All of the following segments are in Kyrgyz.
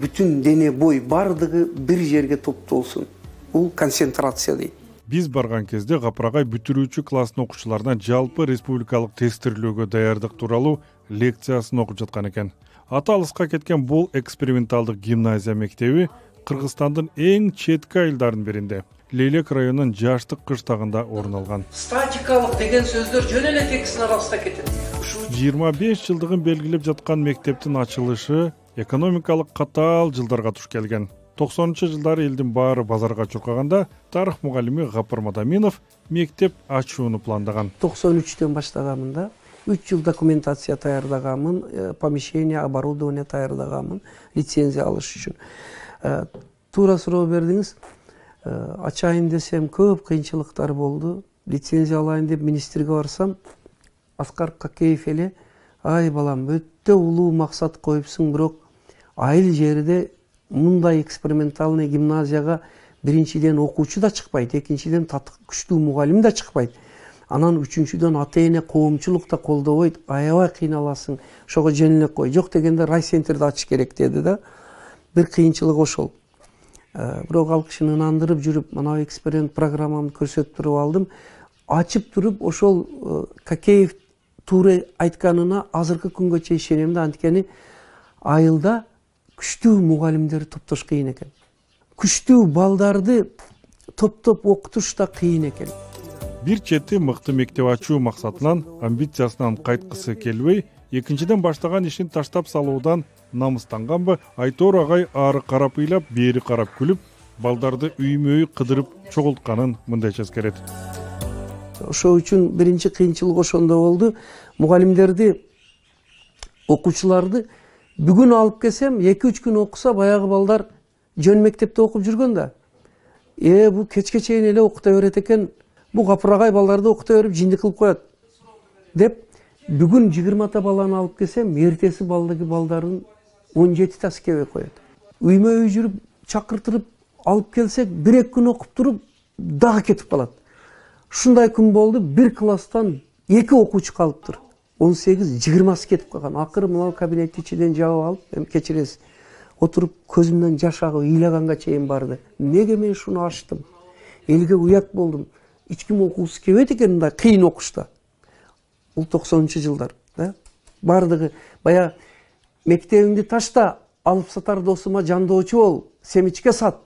Bütün dene boy bardыгы bir жерге топтолсун. Бул концентрация дейт. Биз барган кезде Капырагай бүтүрүүчү класстын окуучуларына жалпы республикалык тестирлөөгө даярдык тууралуу лекциясын окуп жаткан экен. Ата алыска кеткен бул эксперименталдык гимназия мектеби Кыргызстандын эң четки айылдарынын биринде, Лейлек районунун Жаштык кыштагында орун алган. Статикалык деген сөздөр жөн эле текстин арасында кетет. 25 жылдыгын белгилеп жаткан мектептин ачылышы экономикалык катаал жылдарга туш келген. 90-жылдары элдин баары базарга чуркаганда тарых мугалими Гапыр Мадаминов мектеп ачууну пландаган. 93-төн баштаганмын, 3 жыл документация даярдаганмын, помещение, оборудование даярдаганмын, лицензия алыш үчүн. Туура суроо бердиңиз. Ачайын десем көп кыйынчылыктар болду. Лицензия алайын деп министрге барсам, Аскар Какеев эле, ай балам, өтө улуу максат коюпсуң, бирок айыл жерде мындай экспериментальный гимназияга биринчиден окуучу да чыкпайт, экинчиден күчтүү мугалим да чыкпайт. Анан үчүнчүдөн ата-эне коомчулук да колдобойт, аябай кыйналасың, ошого жеңиле кой. Жок дегенде райцентрди ачыш керек деди да. Бир кыйынчылык ошол. Бирок ал кишини ынандырып жүрүп, мына эксперимент программамды көрсөтүп туруп алдым. Ачып туруп, ошол Какеев туура айтканына азыркы күнгө чейин ишенем да, анткени айылда күчтүү мугалимдер топтош кыйын экен. Күчтүү балдарды топтоп окутуш да кыйын экен. Бир чети мыкты мектеп ачуу максатынан, амбициясынан кайткысы келбей, экинчиден баштаган ишин таштап салуудан намыстанганбы, Айтор агай ары карап ыйлап, бери карап күлүп, балдарды үймөй кыдырып чогултканын мындайча эскерет. Ошол үчүн биринчи кыйынчылык ошондо болду. Мугалимдерди, окуучуларды бүгүн алып келсем, 2-3 күн окуса, баягы балдар жөн мектепте окуп жүргөн да. Бул кечке чейин эле окута берет экен, бул Капырагай балдарды окута берип жиндик кылып коет деп, бүгүн 20 баланы алып келсем, эртеси балдарын 17 аскебей коет. Үймө үй жүрүп, чакыртырып алып келсек, 1-2 күн окуп туруп, дагы кетип калат. Ушундай күн болду, бир класстан 2 окуучу калыптыр. 18-20 кетип калган. Акыры мына кабинеттин ичинен жабып алып, кечиресиз, отуруп көзүмдөн жаш агып ыйлаганга чейин барды. Неге мен шуну ачтым? Элге уят болдум. Эч ким окугусу келбейт экен мындай кыйын окушта. Бул 90-жылдар, бардыгы бая мектебиңди ташта, алып сатар досума жандоочу бол, семичке сат,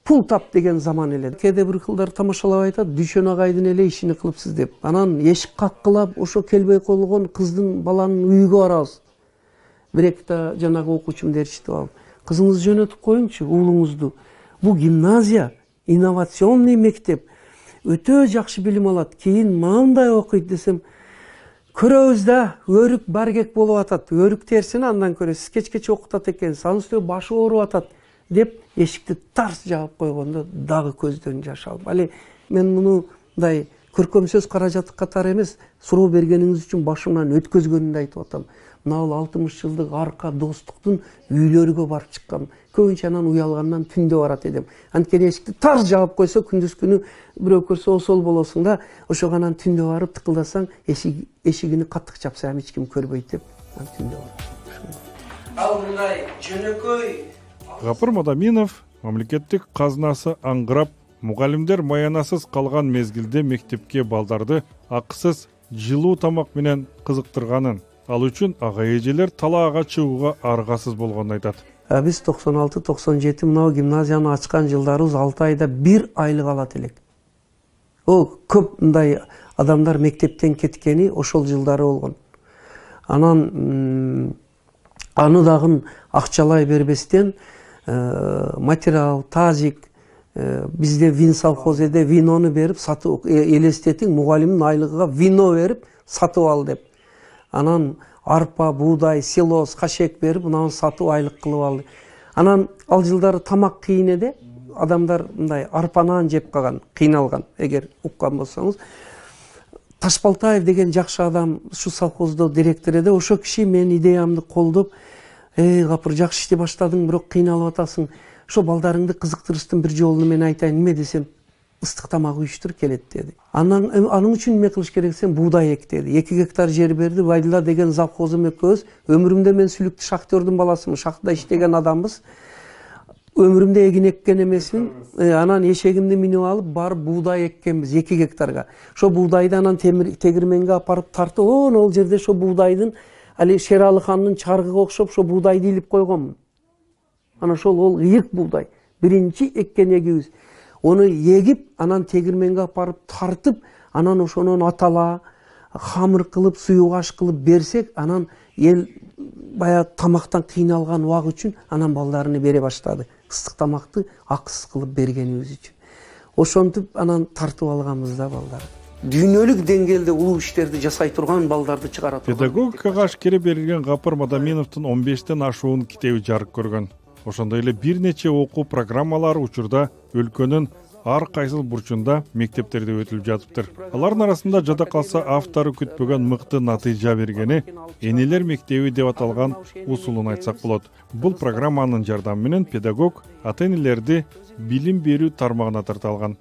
пул тап деген заман эле. Кээде бир кылдар тамашалап айтат, Дүйшөн агайдын эле ишини кылыпсыз деп. Анан эшик каккылап, ошо келбей койгон кыздын баланын үйүгө барабыз. Бир-экта жанагы окуучум дерчитип алып, кызыңызды жөнөтүп коюңчу, уулуңузду. Бул гимназия, инновационный мектеп. Өтө жакшы билим алат. Кийин мындай окуйт десем, көрөбүз да, өрүк баргек болуп атат. Өрүк терсини андан көрөсүз, кечкече окутат экен, анын үстүнө башы ооруп атат деп, эшикти тарс жаап койгондо дагы көздөн жаш алып. Али мен мындай көркөм сөз каражаты катары эмес, суроо бергениңиз үчүн башымдан өткөзгөнүмдү айтып атам. Мына 60 жылдык арка достуктун үйлөргө барып чыккан. Көбүнчө анан уялгандан түндө барат эдим. Анткени эшикти тарс жаап койсо, күндүз күнү бирөө көрсө осол болосуң да, ошого анан түндө барып тыкылдасаң, эшигини каттык чапсам эч ким көрбөйт деп, түндө барып. Ал мындай жөнөкөй Гапыр Мадаминов мамлекеттик казынасы аңгырап, мугалимдер маянасыз калган мезгилде мектепке балдарды акысыз жылуу тамак менен кызыктырганын, ал үчүн ага-эжелер талаага чыгууга аргасыз болгонун айтат. Биз 96-97 мынау гимназияны ачкан жылдарыбыз 6 айда 1 айлык алат элек. Көп мындай адамдар мектептен кеткени ошол жылдары болгон. Анан аны дагы акчалай бербестен материал, тазик, бизде вин совхозеде винону берип сатып, элестетиң мугалимдин айлыгыга вино берип сатып ал деп. Анан арпа, буудай, силос, кашек берип, мынаны сатып айлык кылып алды. Анан ал жылдары тамак кыйын эде, адамдар мындай арпанан жеп калган, кыйналган, эгер уккан болсоңуз. Ташбалтаев деген жакшы адам, ушу совхоздо директор эди, ошо киши менин идеямды колдоп, Гапыр, жакшы ишти баштадың, бирок кыйналып атасың. Ошо балдарыңды кызыктырыштын бир жолуну мен айтайын, неме десем, ыстык тамак уюштур келет деди. Анын үчүн эме кылыш керек десем, буудай эк деди. 2 гектар жер берди, Байдыла деген завхозум экөөбүз. Өмүрүмдө мен сүлүктүү шахтердин баласымын, шахтада иштеген адамбыз. Ömrümde egin ekкен эмесмин. Анан эшегимди минип алып барып буудай эккенбиз 2 гектарга. Ошо буудайды анан тегирменге апарып тартып, ол жерде ошо буудайдын али Шерали хандын чаргыга окшоп ошо буудайды илип койгонмун. Анан ошол ол ыйык буудай. Биринчи эккен эгибиз. Onu yegip, anan tegirmenге апарып тартып, анан ошонун атала, хамыр кылып, суюгаш кылып берсек, анан ел баягы тамактан кыйналган убак үчүн анан балдарына бере баштады. Ыстык тамакты акысыз кылып бергенибиз үчүн. Ошентип анан тартып алганбыз да балдар. Дүйнөлүк деңгээлде улуу иштерди жасай турган балдарды чыгара турган. Педагогикага ашкере берилген Гапар Мадаминовдун 15тен ашуун китеби жарык көргөн. Ошондой эле бир нече окуу программалары учурда өлкөнүн ар кайсыл бурчунда мектептерде өтүлүп жатыптыр. Алардын арасында жада калса автору күтпөгөн мыкты натыйжа бергени Энелер мектеби деп аталган усулун айтсак болот. Бул программанын жардамы менен педагог ата-энелерди билим берүү тармагына тарта алган.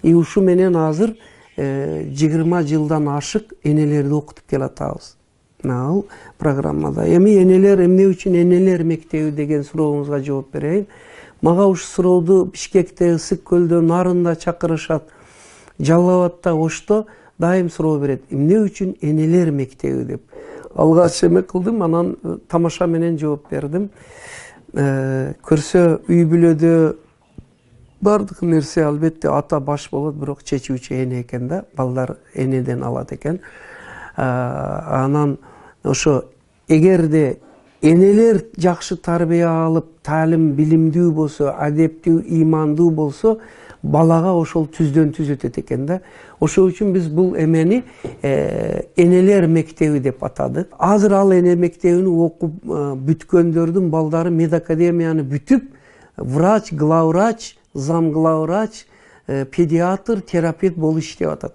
Ушу менен азыр 20 жылдан ашык энелерди окутуп келатабыз. Ал программада. Эми энелер эмне үчүн энелер мектеби деген сурооңузга жооп берейин. Мага ушу сурооду Бишкекте, Ысык көлдө, Нарында чакырышат. Жалал Абадта, Ошто дайым суроо берет. Эмне үчүн энелер мектеби деп. Алгач эме кылдым, анан тамаша менен жооп бердим. Көрсө үй бүлөдө бардык нерсе албетте ата баш болот, бирок чечүүчү эне экен да, балдар энеден алат экен. Анан ошо эгерде энелер жакшы тарбия алып, таалим билимдүү болсо, адептүү, ыймандуу болсо, балага ошол түздөн түз өтөт экен да. Ошол үчүн биз бул эмени энелер мектеби деп атадык. Азыр ал эне мектебини окуп бүткөндөрдүн балдары медакадемияны бүтүп, врач, главврач, зам главврач, педиатр, терапевт болуп иштеп атат.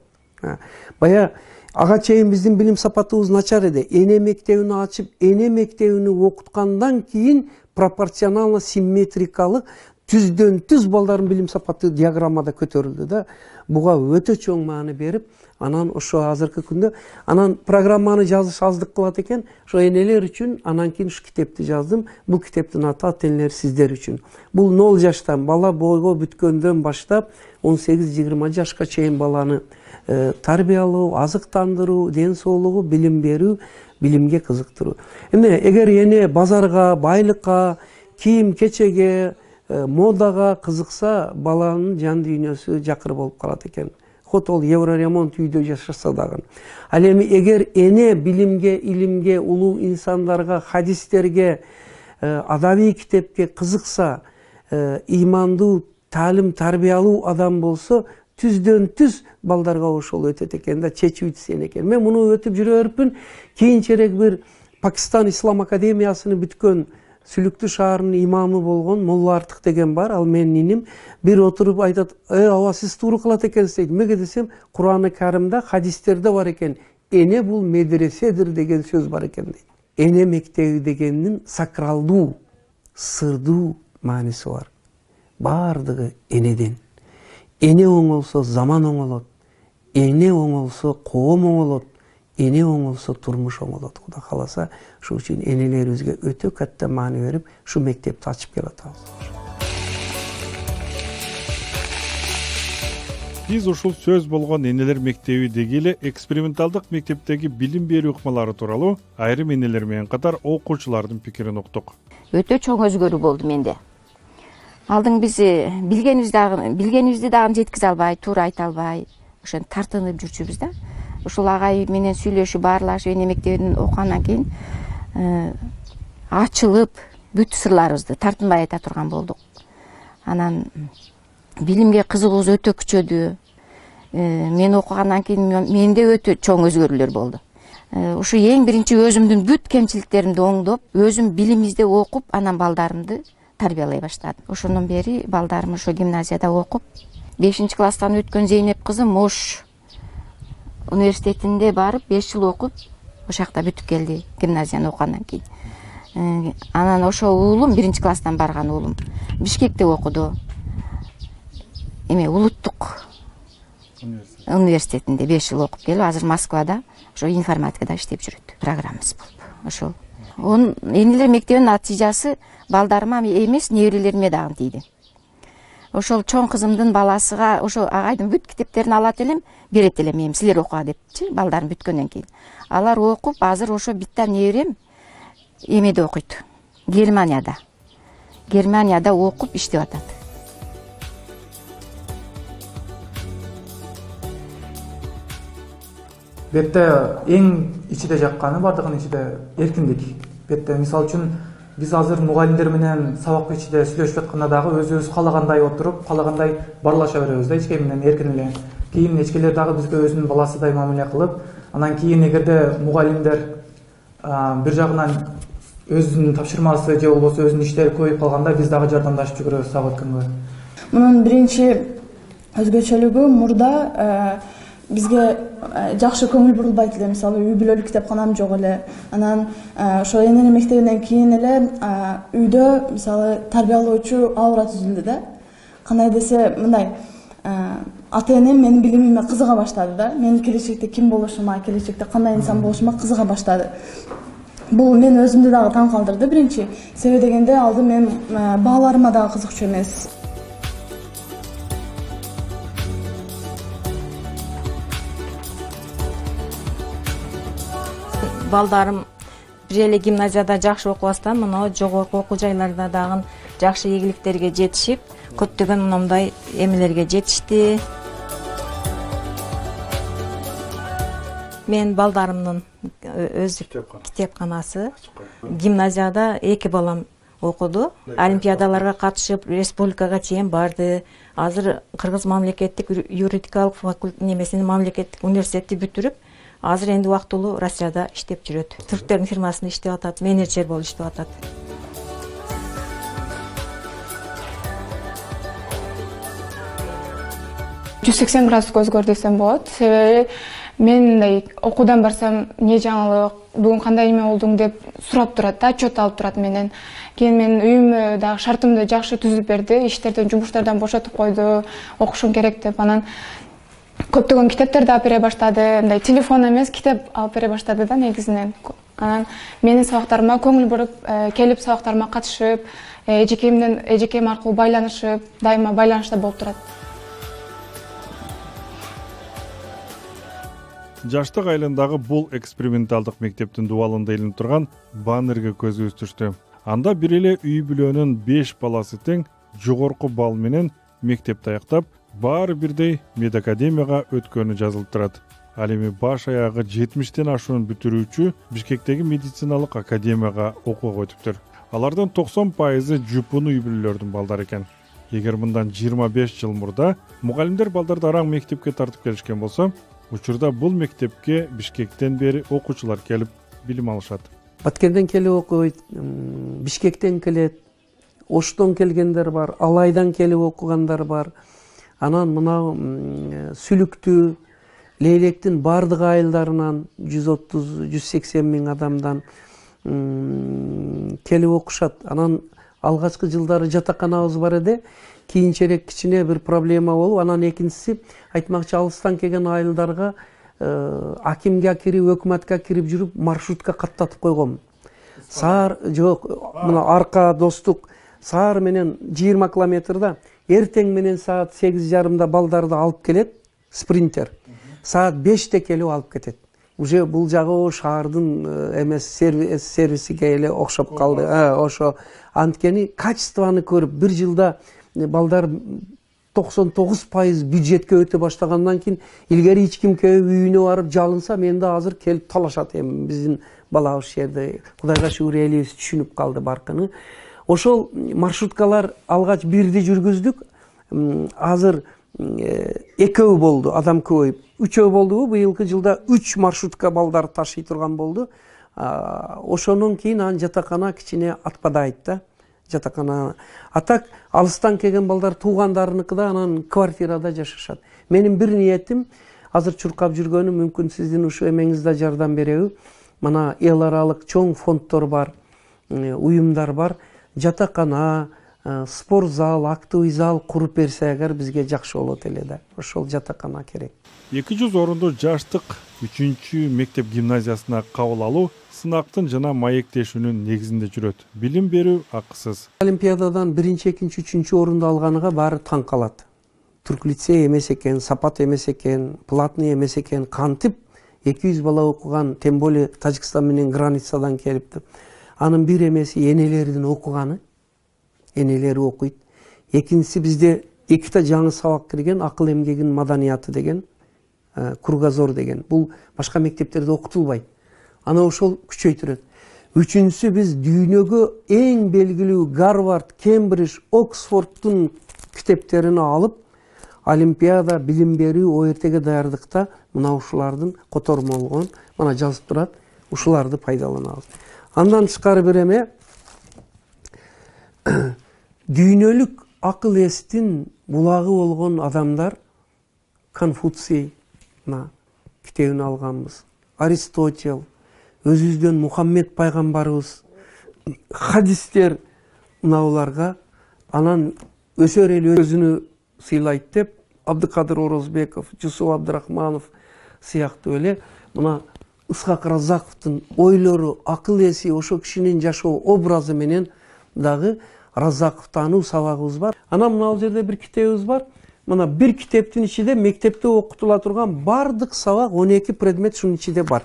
Бая ага чейин биздин билим сапатыбыз начар эди. Эне мектебини ачып, эне мектебини окуткандан кийин пропорционально симметрикалык түздөн түз балдардын билим сапаты диаграммада көтөрүлдү да. Буга өтө чоң маани берип, анан ошо азыркы күндө анан программаны жазыш аздык кылат экен. Ошо энелер үчүн анан кийин ушу китепти жаздым. Бул китептин аты ата-энелер сиздер үчүн. Бул 0 жаштан бала бойго бүткөндөн баштап 18-20 жашка чейин баланы тарбиялоо, азыктандыруу, ден соолугу, билим берүү, билимге кызыктыруу. Эмне эгер эне базарга, байлыкка, кийим кечеге, модага кызыкса, баланын жан дүйнөсү жакыр болуп калат экен. Хот ол евроремонт үйдө жашаса дагы. Ал эми эгер эне билимге, илимге, улуу инсандарга, хадистерге, адабий китепке кызыкса, ыймандуу, таалим тарбиялуу адам болсо, түздөн түз балдарга ошол өтөт экен да, чечүүчү сен экен. Мен муну өтүп жүрө берипмин. Кийинчерээк бир Пакистан Ислам академиясыны бүткөн Сүлүктүү шаарынын имамы болгон Молла Артык деген бар, ал менин иним. Бир отуруп айтат, ооба сиз туура кылат экенсиз дейт. Эмнеге десем, Кур'аны Каримде, хадистерде бар экен. Эне бул медреседир деген сөз бар экен дейт. Эне мектеби дегендин сакралдуу, сырдуу мааниси бар. Бардыгы энеден. Эне оңолсо заман оңолот. Эне оңолсо коом оңолот. Эне оңолсо турмуш оңолот. Кудай кааласа, ошол үчүн энелерибизге өтө катта маани берип, ушу мектепти ачып келатабыз. Биз ушул сөз болгон энелер мектеби дегеле эксперименталдык мектептеги билим берүү ыкмалары тууралуу айрым энелер менен катар окуучулардын пикирин уктук. Өтө чоң өзгөрүү болду менде. Алдың биз билгенибизди дагы жеткизе албай, туура айта албай, ошентип тартынып жүрчүбүз да. Ушул агай менен сүйлөшүп, баарлашып, эне мектебинен окугандан кийин ачылып, бүт сырларыбызды тартынбай айта турган болдук. Анан билимге кызыгуубуз өтө күчөдү. Мен окугандан кийин менде өтө чоң өзгөрүүлөр болду. Ушу эң биринчи өзүмдүн бүт кемчиликтеримди оңдоп, өзүм билим издеп окуп, анан балдарымды тарбиялай баштадым. Ошондон бери балдарым ошо гимназияда окуп, 5-класстан өткөн Зейнеп кызым Ош университетинде барып 5 жыл окуп, ошол жакта бүтүп келди гимназияны окугандан кийин. Анан ошо уулум 1-класстан барган уулум Бишкекте окуду. Улуттук университетинде 5 жыл окуп келип, азыр Москвада ошо информатикада иштеп жүрөт. Программист болуп. Ошол Onun энелер мектебинин натыйжасы балдарыма эмес, неберелериме дагы тийди. Ошол чоң кызымдын баласыга ошо агайдын бүт китептерин алат элем, берет элем, эми силер окуга депчи, балдарым бүткөндөн кийин. Алар окуп, азыр ошо биттен неберем эмеде окуйт. Германияда окуп иштеп атат. Бетте эң ичиде жакканы бардыгынын ичиде эркиндик. Бетте мисалы үчүн биз азыр мугалимдер менен сабак ичиде сүйлөшүп атканда дагы өзүбүз каалагандай отуруп, каалагандай барлаша беребиз да, эчке менен эркин эле. Кийин эчкелер дагы бизге өзүнүн баласыдай мамиле кылып, анан кийин эгерде мугалимдер бир жагынан өзүнүн тапшырмасы же болбосо өзүнүн иштери көбөйүп калганда биз дагы жардамдашып жүгүрөбүз сабак өткөнгө. Мунун биринчи өзгөчөлүгү мурда бизге жакшы көңүл бурулбайт эле. Мисалы үй бүлөлүк китепканам жок эле. Анан ошо энелер мектебинен кийин эле үйдө мисалы тарбиялоочу аура түзүлдү да. Кандай десе мындай ата энем менин билимиме кызыга баштады да. Мен келечекте ким болушума, келечекте кандай инсан болушума кызыга баштады. Бул мен өзүмдү дагы таң калтырды биринчи. Себеби дегенде алды мен бааларыма дагы кызыкчу эмес. Балдарым бир эле гимназияда жакшы окубастан мына жогорку окуу жайларда дагы жакшы ийгиликтерге жетишип, көптөгөн мындай эмелерге жетишти. Мен балдарымдын өз китепканасы гимназияда 2 балам окуду. Олимпиадаларга катышып, республикага чейин барды. Азыр Кыргыз мамлекеттик юридикалык факультетинин мамлекеттик университетти бүтүрүп, азыр энди убактылуу Россияда иштеп жүрөт. Түрктөрдүн фирмасында иштеп атат, менеджер болуп иштеп атат. градуска өзгөрдү десем болот. Себеби мен мындай окуудан барсам, эмне жаңылык, бүгүн кандай эме болдуң деп сурап турат да, отчет алып турат менен. Кийин мен үйүмө дагы шартымды жакшы түзүп берди, иштерден, жумуштардан бошотуп койду, окушуң керек деп. Анан көптөгөн китептерди алып бере баштады. Мындай телефон эмес, китеп алып бере баштады да негизинен. Анан менин сабактарыма көңүл буруп, келип сабактарыма катышып, эжекем аркылуу байланышып, дайыма байланышта болуп турат. Жаштык айылындагы бул эксперименталдык мектептин дубалында илинип турган баннерге көзүбүз түштү. Анда бир эле үй бүлөнүн 5 баласы тең жогорку балл менен мектепти аяктап, баары бирдей медакадемияга өткөнү жазылып турат. Ал эми баш аягы 70тен ашуун бүтүрүүчү Бишкектеги медициналык академияга окууга өтүптүр. Алардын 90% жупуну үй бүлөлөрдүн балдары экен. Эгер мындан 25 жыл мурда мугалимдер балдарды араң мектепке тартып келишкен болсо, учурда бул мектепке Бишкектен бери окуучулар келип билим алышат. Баткенден келип окуйт, Бишкектен келет, Оштон келгендер бар, Алайдан келип окугандар бар. Анан мына Сүлүктү, Лейлектин бардык айылдарынан 130-180 миң адамдан келип окушат. Анан алгачкы жылдары жатаканабыз бар эди. Кийинчерээк кичине бир проблема болуп, анан экинчиси айтмакчы алыстан келген айылдарга акимге кирип, өкмөткө кирип жүрүп, маршрутка каттатып койгом. Саар жок, мына арка достук саар менен 20 километрда эртең менен саат 8:30 балдарды алып келет, спринтер. Саат 5-те келип алып кетет. Уже бул жагы шаардын эмес сервисиге эле окшоп калды. Ошо анткени качествоны көрүп, бир жылда балдар 99% бюджетке өтө баштагандан кийин илгери эч ким үйүнө барып жалынса, мен да азыр келип талашат эми биздин балабыз жерде. Кудайга шүгүр элибиз түшүнүп калды баркыны. Ошол маршруткалар алгач бирди жүргүздүк. Азыр экөө болду, адам көбөйүп. 3 болдубу? Быйылкы жылда 3 маршрутка балдар ташый турган болду. Ошонун кийин анан жатакана кичине атпадайт да. Жатакана. Атак алыстан келген балдар туугандарыныкыда, анан квартирада жашашат. Менин бир ниетим, азыр чуркап жүргөнүм, мүмкүн сиздин ушул эмеңизде жардам береби. Мына эл аралык чоң фонддор бар, уюмдар бар. Жатакана, спорт зал, актовый зал куруп берсе эгер бизге жакшы болот эле да. Ошол жатакана керек. 200 орунду жаштык 3 мектеп гимназиясына кабыл алуу сынактын жана маектешүүнүн негизинде жүрөт. Билим берүү акысыз. Олимпиададан 1-2, 3 орунду алганыга баары таң калат. Түрк лицей эмес экен, сапат эмес экен, платный эмес экен, кантип 200 бала окуган, тем более Тажикстан менен границадан келипти. Анын бир эмеси энелердин окуганы. Энелери окуйт. Экинчиси бизде экита жаңы сабак кирген, акыл эмгегин маданияты деген, кругозор деген. Бул башка мектептерде окутулбайт. Аны ошол күчөйтүрөт. Үчүнчүсү биз дүйнөгө эң белгилүү Гарвард, Кембридж, Оксфордтун китептерин алып, олимпиада, билим берүү, ОРТге даярдыкта мына ушулардын котормолгон, мына жазып турат, ушуларды пайдаланабыз. Андан тышкары бир эме дүйнөлүк акыл эстин булагы болгон адамдар Конфуций китебин алганбыз. Аристотель, өзүбүздөн Мухаммед пайгамбарыбыз хадистер мынауларга анан өсөр эл өзүнү сыйлайт деп Абдыкадыр Орозбеков, Жусуп Абдырахманов сыяктуу эле мына Ысқақ Разаковтун ойлору, акыл эси, ошо кишинин жашоо образы менен дагы Разаков таануу сабагыбыз бар. Анан мына жерде бир китебибиз бар. Мына бир китептин ичинде мектепте окутула турган бардык сабак 12 предмет шунун ичинде бар.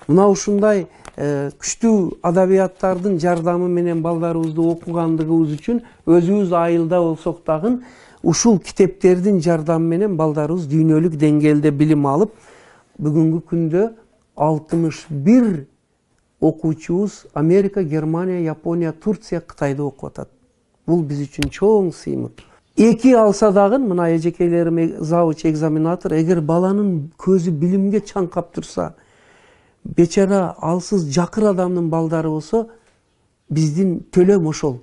Мына ушундай күчтүү адабияттардын жардамы менен балдарыбызды окугандыгыбыз үчүн өзүбүз айылда болсок дагы ушул китептердин жардамы менен балдарыбыз дүйнөлүк деңгээлде билим алып, бүгүнкү күндө 61 окуучубуз Америка, Германия, Япония, Турция, Кытайда окуп атат. Бул биз үчүн чоң сыймык. 2 алса дагы мына эжекейлерим завуч экзаменатор, эгер баланын көзү билимге чаңкап турса, бечара алсыз жакыр адамдын балдары болсо, биздин төлөм ошол.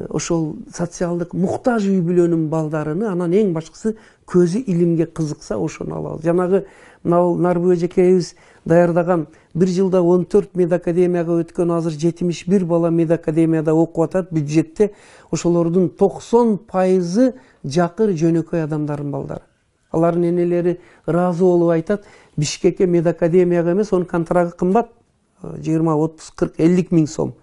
Ошол социалдык муктаж үй бүлөнүн балдарыны, анан эң башкысы көзү илимге кызыкса ошону алабыз. Жанагы мына Нарбу эжекейибиз даярдаган 1 жылда 14 медакадемияга өткөн, азыр 71 бала медакадемияда окуп атат. Бюджетте ошолордун 90% жакыр жөнөкөй адамдардын балдары. Алардын энелери ыраазы болуп айтат, Бишкекке медакадемияга эмес, онун контрагы кымбат. 20, 30, 40, 50 миң сом.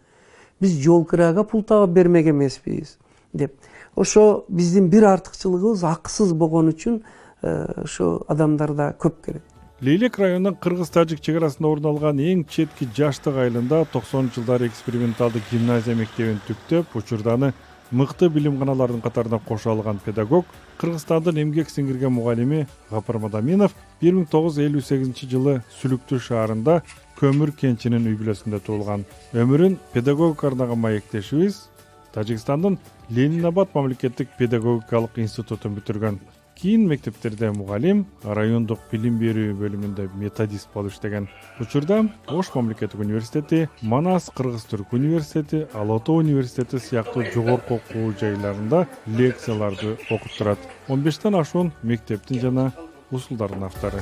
Биз жол кырага пул таап бермек эмеспиз деп. Ошо биздин бир артыкчылыгыбыз акысыз болгон үчүн ошо адамдарда көп керек. Лейлек районунун Кыргыз-Тажик чек арасында орун алган эң четки жаштык айылында 90-жылдары эксперименталдык гимназия мектебин түптөп, учурданы мыкты билимканалардын катарына кошо алган педагог, Кыргызстандын эмгек сиңирген мугалими Гапар Мадаминов 1958 жылы Сүлүктүү шаарында Көмүр кенчинин үй бүлөсүндө туулган. Өмүрүн педагогика арнаган маектешибиз Тажикстандын Ленинабад мамлекеттик педагогикалык институтун бүтүргөн. Кийин мектептерде мугалим, райондук билим берүү бөлүмүндө методист болуп иштеген. Учурда Ош мамлекеттик университети, Манас Кыргыз-Түрк университети, Ала Тоо университети сыяктуу жогорку окуу жайларында лекцияларды окуп турат. 15тен ашуун мектептин жана усулдардын автору.